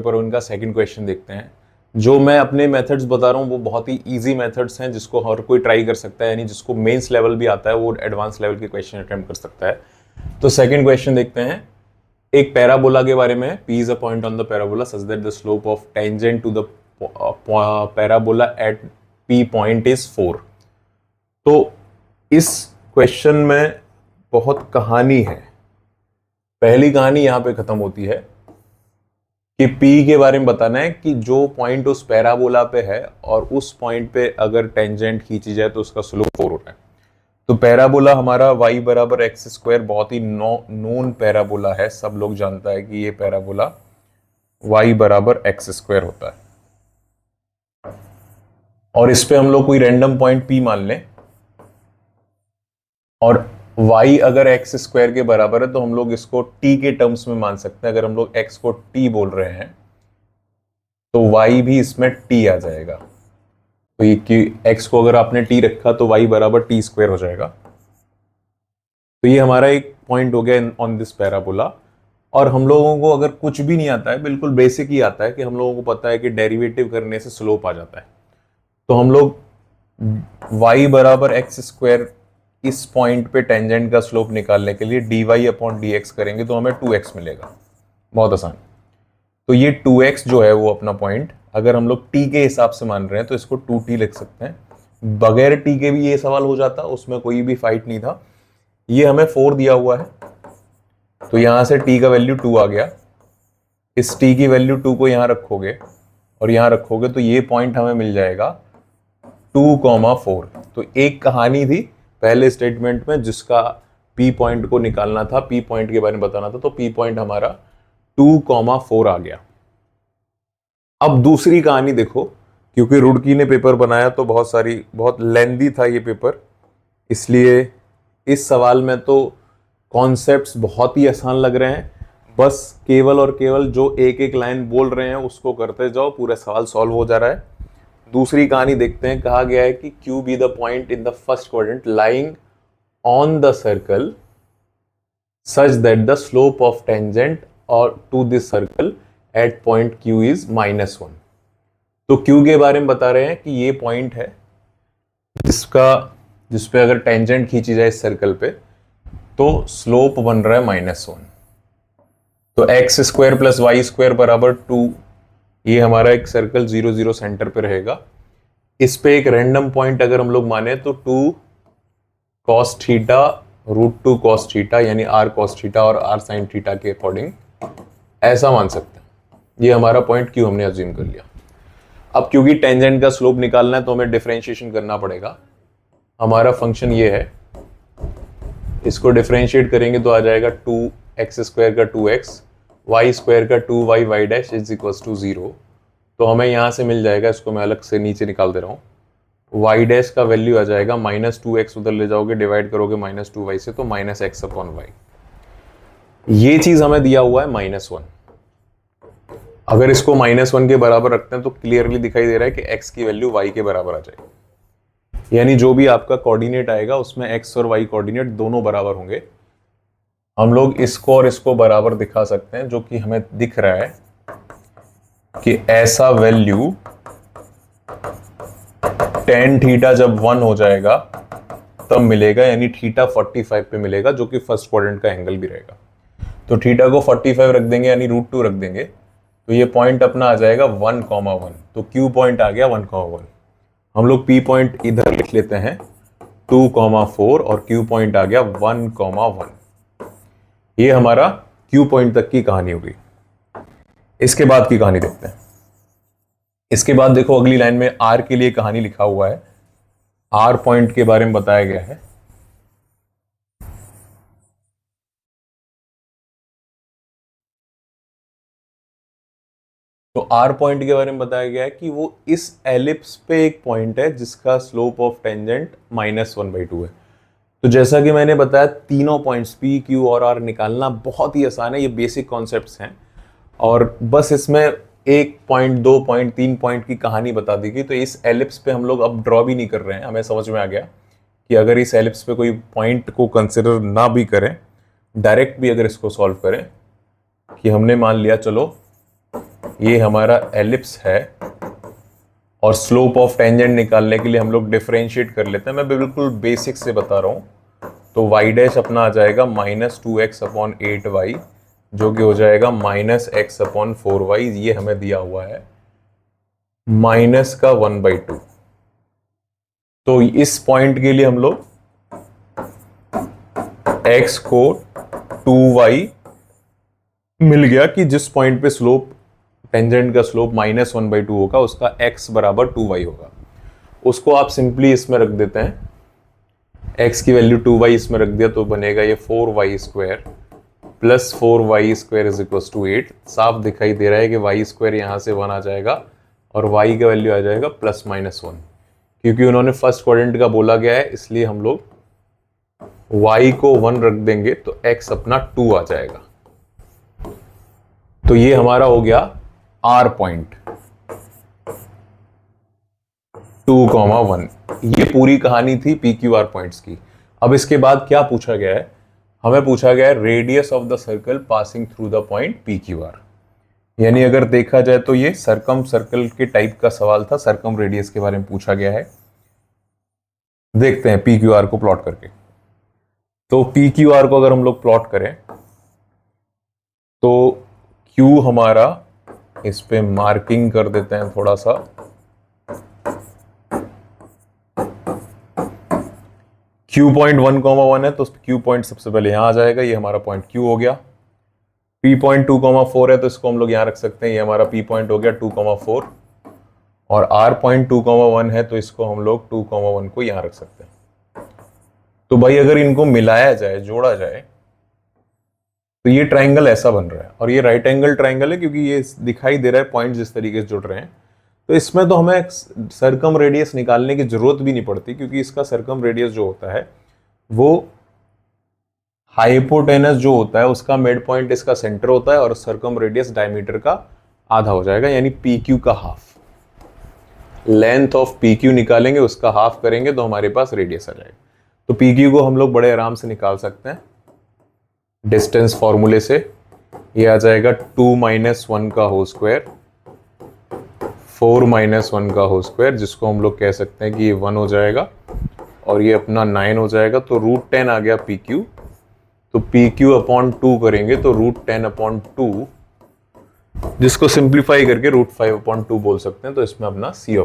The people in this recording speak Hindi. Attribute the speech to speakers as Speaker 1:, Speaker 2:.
Speaker 1: पेपर 1 का सेकंड क्वेश्चन देखते हैं। जो मैं अपने मेथड्स बता रहा हूँ वो बहुत ही इजी मेथड्स हैं जिसको हर कोई ट्राई कर सकता है, यानी जिसको मेंस लेवल भी आता है वो एडवांस लेवल के क्वेश्चन अटेम्प्ट कर सकता है। तो सेकंड क्वेश्चन देखते हैं। एक पैराबोला के बारे में, P is a point on the parabola such that the slope of tangent to the parabola at P point is 4। तो इस क्वेश्चन में बहुत कहानी है। पहली कहानी यहां पे खत्म होती है कि P के बारे में बताना है कि जो पॉइंट उस पैराबोला पे है और उस पॉइंट पे अगर टेंजेंट खींची जाए तो उसका स्लोप 4 होता है। तो पैराबोला हमारा y बराबर एक्स स्क्वायर बहुत ही नोन पैराबोला है, सब लोग जानता है कि ये पैराबोला y बराबर एक्स स्क्वायर होता है। और इस पे हम लोग कोई रैंडम पॉइंट P मान लें और y अगर एक्स स्क्वायर के बराबर है तो हम लोग इसको t के टर्म्स में मान सकते हैं। अगर हम लोग x को t बोल रहे हैं तो y भी इसमें t आ जाएगा। तो ये कि x को अगर आपने t रखा तो y बराबर t स्क्वायर हो जाएगा। तो ये हमारा एक पॉइंट हो गया ऑन दिस पैराबोला। और हम लोगों को अगर कुछ भी नहीं आता है, बिल्कुल बेसिक ही आता है कि हम लोगों को पता है कि डेरिवेटिव करने से स्लोप आ जाता है। तो हम लोग y बराबर एक्स स्क्वायर इस पॉइंट पे टेंजेंट का स्लोप निकालने के लिए dy अपॉन dx करेंगे तो हमें 2x मिलेगा। बहुत आसान। तो ये 2x जो है वो अपना पॉइंट अगर हम लोग t के हिसाब से मान रहे हैं तो इसको 2t लिख सकते हैं। बगैर t के भी ये सवाल हो जाता, उसमें कोई भी फाइट नहीं था। ये हमें 4 दिया हुआ है तो यहां से t का वैल्यू 2 आ गया। इस t की वैल्यू 2 को यहां रखोगे और यहां रखोगे तो ये पॉइंट हमें मिल जाएगा 2,4। तो एक कहानी थी पहले स्टेटमेंट में जिसका P पॉइंट को निकालना था, P पॉइंट के बारे में बताना था। तो P पॉइंट हमारा 2,4 आ गया। अब दूसरी कहानी देखो, क्योंकि रुड़की ने पेपर बनाया तो बहुत लेंदी था ये पेपर, इसलिए इस सवाल में तो कॉन्सेप्ट्स बहुत ही आसान लग रहे हैं। बस केवल और केवल जो एक एक लाइन बोल रहे हैं उसको करते जाओ, पूरा सवाल सॉल्व हो जा रहा है। दूसरी कहानी देखते हैं। कहा गया है कि Q be the point in the first quadrant lying on the circle such that the slope of tangent और to this circle at point Q is -1। तो Q के बारे में बता रहे हैं कि ये पॉइंट है जिसपे अगर टेंजेंट खींची जाए इस सर्कल पे तो स्लोप बन रहा है -1। तो x square plus y square बराबर 2। ये हमारा एक सर्कल 0 0 सेंटर पे रहेगा। इस पे एक रैंडम पॉइंट अगर हम लोग माने तो 2 cos थीटा √2 cos थीटा यानी r cos थीटा और r sin थीटा के अकॉर्डिंग ऐसा मान सकते हैं। ये हमारा पॉइंट Q हमने अज्यूम कर लिया। अब क्योंकि टेंजेंट का स्लोप निकालना है तो हमें डिफरेंशिएशन करना पड़ेगा। हमारा फंक्शन ये है, इसको डिफरेंशिएट करेंगे तो आ जाएगा 2x स्क्वायर का 2x, y स्क्वायर का 2y y dash is equal to 0। तो हमें यहां से मिल जाएगा, इसको मैं अलग से नीचे निकाल दे रहा हूं। y डैश का वैल्यू आ जाएगा -2x, उधर ले जाओगे डिवाइड करोगे -2y से तो -x/y। ये चीज हमें दिया हुआ है -1। अगर इसको -1 के बराबर रखते हैं तो क्लियरली दिखाई दे रहा है कि x की वैल्यू y के बराबर आ जाएगी। यानी जो भी आपका कोऑर्डिनेट आएगा उसमें x और y कोऑर्डिनेट दोनों बराबर होंगे। हम लोग इसको और इसको बराबर दिखा सकते हैं, जो कि हमें दिख रहा है कि ऐसा वैल्यू tan थीटा जब 1 हो जाएगा तब मिलेगा, यानी थीटा 45 पे मिलेगा, जो कि फर्स्ट क्वाड्रेंट का एंगल भी रहेगा। तो थीटा को 45 रख देंगे यानी √2 रख देंगे तो ये पॉइंट अपना आ जाएगा 1,1। तो Q पॉइंट आ गया 1,1। हम लोग P पॉइंट इधर लिख लेते हैं 2,4 और Q पॉइंट आ गया 1,1। ये हमारा Q पॉइंट तक की कहानी हो गई। इसके बाद की कहानी देखते हैं। इसके बाद देखो अगली लाइन में R के लिए कहानी लिखा हुआ है। R पॉइंट के बारे में बताया गया है। तो R पॉइंट के बारे में बताया गया है कि वो इस एलिप्स पे एक पॉइंट है जिसका स्लोप ऑफ टेंजेंट -1/2 है। तो जैसा कि मैंने बताया तीनों पॉइंट्स P, Q और R निकालना बहुत ही आसान है। ये बेसिक कॉन्सेप्ट्स हैं और बस इसमें 1 पॉइंट 2 पॉइंट 3 पॉइंट की कहानी बता दी गई। तो इस एलिप्स पे हम लोग अब ड्रॉ भी नहीं कर रहे हैं। हमें समझ में आ गया कि अगर इस एलिप्स पे कोई पॉइंट को कंसिडर ना भी करें, डायरेक्ट भी अगर इसको सॉल्व करें कि हमने मान लिया चलो ये हमारा एलिप्स है और स्लोप ऑफ टेंजेंट निकालने के लिए हम लोग डिफरेंशिएट कर लेते हैं। मैं बिल्कुल बेसिक से बता रहा हूं। तो y डैश अपना आ जाएगा -2x/8y, जो कि हो जाएगा -x/4y। ये हमें दिया हुआ है माइनस का 1/2। तो इस पॉइंट के लिए हम लोग x को 2y मिल गया कि जिस पॉइंट पे स्लोप टेंजेंट का स्लोप -1/2 होगा उसका x बराबर 2y होगा। उसको आप सिंपली इसमें रख देते हैं, x की वैल्यू 2y इसमें रख दिया तो बनेगा ये 4y² plus 4y² is equal to 8। साफ दिखाई दे रहा है कि y² यहां से 1 आ जाएगा और y का वैल्यू आ जाएगा +-1। क्योंकि उन्होंने फर्स्ट क्वाड्रेंट का बोला गया है इसलिए हम लोग y को 1 रख देंगे तो x अपना 2 आ जाएगा। तो ये हमारा हो गया R पॉइंट 2,1। ये पूरी कहानी थी PQR पॉइंट्स की। अब इसके बाद क्या पूछा गया है, हमें पूछा गया है radius of the circle passing through the point PQR। यानी अगर देखा जाए तो ये सरकम सर्कल के टाइप का सवाल था, सरकम रेडियस के बारे में पूछा गया है। देखते हैं PQR को प्लॉट करके। तो PQR को अगर हम लोग प्लॉट करें तो Q हमारा, इस पे मार्किंग कर देते हैं थोड़ा सा, Q पॉइंट 1,1 है तो Q पॉइंट सबसे पहले यहां आ जाएगा, ये हमारा पॉइंट Q हो गया। P पॉइंट 2,4 है तो इसको हम लोग यहां रख सकते हैं, ये हमारा P पॉइंट हो गया 2,4। और R पॉइंट 2,1 है तो इसको हम लोग 2,1 को यहां रख सकते हैं। तो भाई अगर इनको मिलाया जाए, जोड़ा जाए, तो ये ट्राइंगल ऐसा बन रहा है और ये राइट एंगल ट्राइंगल है क्योंकि ये दिखाई दे रहा है पॉइंट जिस तरीके से जुड़ रहे हैं। तो इसमें तो हमें सरकम रेडियस निकालने की जरूरत भी नहीं पड़ती क्योंकि इसका सरकम रेडियस जो होता है वो हाइपोटेनस जो होता है उसका मिड पॉइंट इसका सेंटर होता है और सरकम रेडियस डायमीटर का आधा हो जाएगा, यानी PQ का हाफ। लेंथ ऑफ PQ निकालेंगे, उसका हाफ करेंगे तो हमारे पास रेडियस आ जाएगा। तो PQ को हम लोग बड़े आराम से निकाल सकते हैं डिस्टेंस फॉर्मूले से। ये आ जाएगा 2 - 1 का होल स्क्वायर 4 - 1 का होल स्क्वायर, जिसको हम लोग कह सकते हैं कि ये 1 हो जाएगा और ये अपना 9 हो जाएगा। तो √10 आ गया PQ। तो PQ/2 करेंगे तो √10/2, जिसको सिंप्लीफाई करके √5/2 बोल सकते हैं। तो इसमें अपना C